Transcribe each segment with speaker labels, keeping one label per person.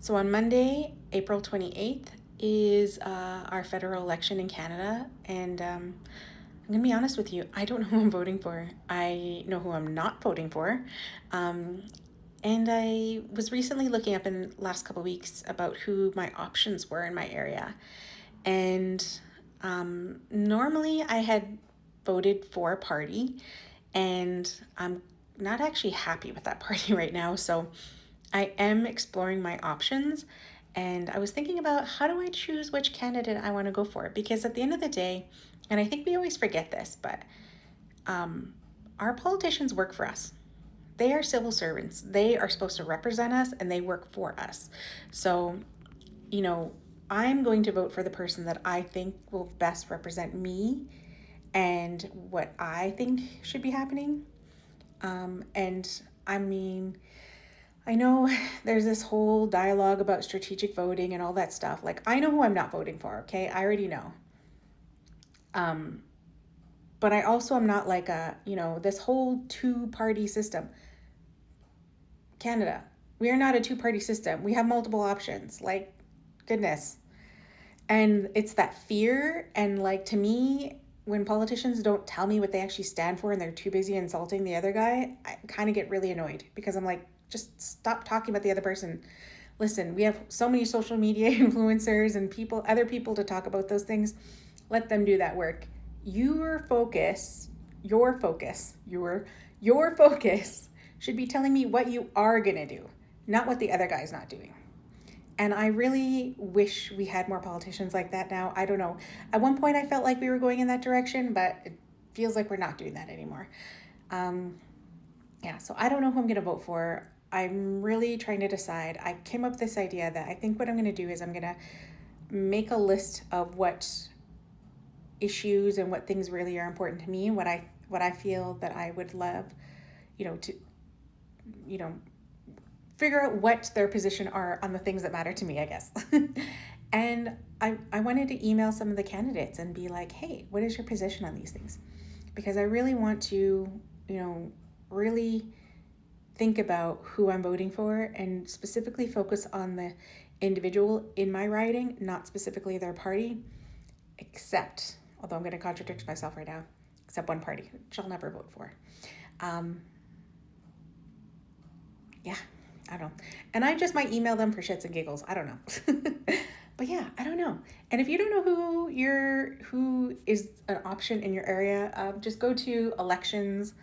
Speaker 1: So on Monday, April 28th, is our federal election in Canada. And I'm going to be honest with you, I don't know who I'm voting for. I know who I'm not voting for. Um, and I was recently looking up in the last couple of weeks about who my options were in my area. And normally I had voted for a party, and I'm not actually happy with that party right now. So I am exploring my options, and I was thinking about how do I choose which candidate I want to go for, because at the end of the day, and I think we always forget this, but our politicians work for us. They are civil servants. They are supposed to represent us and they work for us. So, you know, I'm going to vote for the person that I think will best represent me and what I think should be happening. And I mean, I know there's this whole dialogue about strategic voting and all that stuff. Like, I know who I'm not voting for, okay? I already know. But I also am not like this whole two-party system. Canada, we are not a two-party system. We have multiple options. Like, goodness. And it's that fear. And like, to me, when politicians don't tell me what they actually stand for and they're too busy insulting the other guy, I kind of get really annoyed because I'm like, just stop talking about the other person. Listen, we have so many social media influencers and other people to talk about those things. Let them do that work. Your focus should be telling me what you are going to do, not what the other guy's not doing. And I really wish we had more politicians like that now. I don't know. At one point, I felt like we were going in that direction, but it feels like we're not doing that anymore. Yeah, so I don't know who I'm going to vote for. I'm really trying to decide. I came up with this idea that I think what I'm going to do is I'm going to make a list of what issues and what things really are important to me, what I feel that I would love, to you know figure out what their position are on the things that matter to me, I guess. And I wanted to email some of the candidates and be like, hey, what is your position on these things? Because I really want to, really think about who I'm voting for and specifically focus on the individual in my riding, not specifically their party, except, although I'm going to contradict myself right now, except one party, which I'll never vote for. Yeah, I don't know. And I just might email them for shits and giggles. I don't know. But yeah, I don't know. And if you don't know who is an option in your area, just go to elections.ca,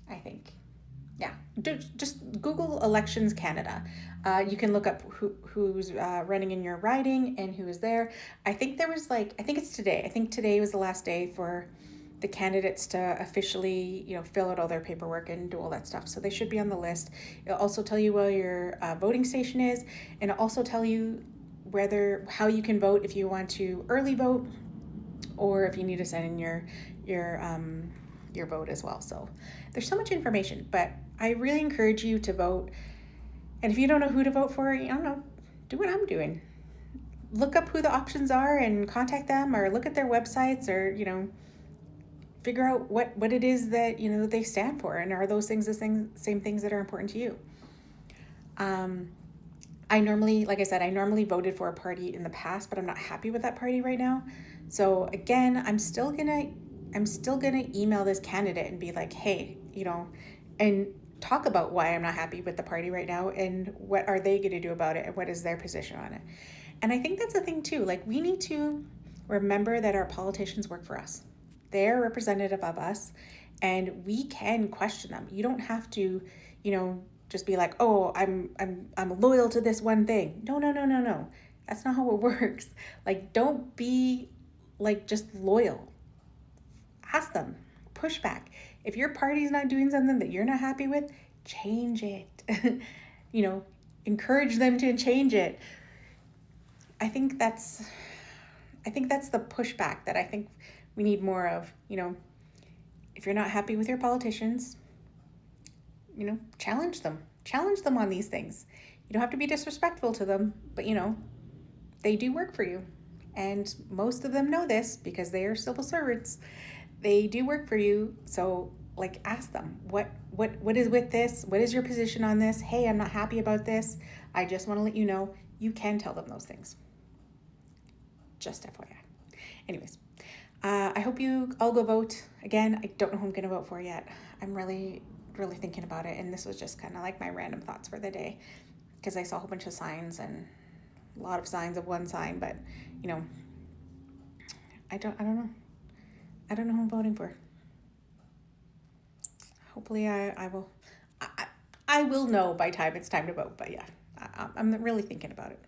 Speaker 1: I think. Yeah, just Google Elections Canada. You can look up who's running in your riding and who is there. I think I think it's today. I think today was the last day for the candidates to officially, fill out all their paperwork and do all that stuff. So they should be on the list. It'll also tell you where your voting station is, and it'll also tell you how you can vote if you want to early vote, or if you need to send in your vote as well. So there's so much information, but I really encourage you to vote. And if you don't know who to vote for, I don't know, do what I'm doing. Look up who the options are and contact them, or look at their websites, or figure out what it is that they stand for, and are those things the same things that are important to you. I normally, like I said, I normally voted for a party in the past, but I'm not happy with that party right now. So again, I'm still gonna email this candidate and be like, hey, and talk about why I'm not happy with the party right now and what are they going to do about it and what is their position on it. And I think that's the thing too. Like, we need to remember that our politicians work for us. They're representative of us, and we can question them. You don't have to, just be like, oh, I'm loyal to this one thing. No. That's not how it works. Like, don't be like just loyal. Ask them, push back. If your party's not doing something that you're not happy with, change it. Encourage them to change it. I think that's the pushback that I think we need more of. If you're not happy with your politicians, challenge them. Challenge them on these things. You don't have to be disrespectful to them, but they do work for you. And most of them know this because they are civil servants. They do work for you. So like ask them what is with this, what is your position on this. Hey, I'm not happy about this. I just want to let you know you can tell them those things. Just FYI. Anyways, I hope you all go vote. Again, I don't know who I'm going to vote for yet. I'm really thinking about it, and this was just kind of like my random thoughts for the day, because I saw a whole bunch of signs and a lot of signs of one sign, but you know, I don't know. I don't know who I'm voting for. Hopefully, I will. I will know by time it's time to vote. But yeah, I'm really thinking about it.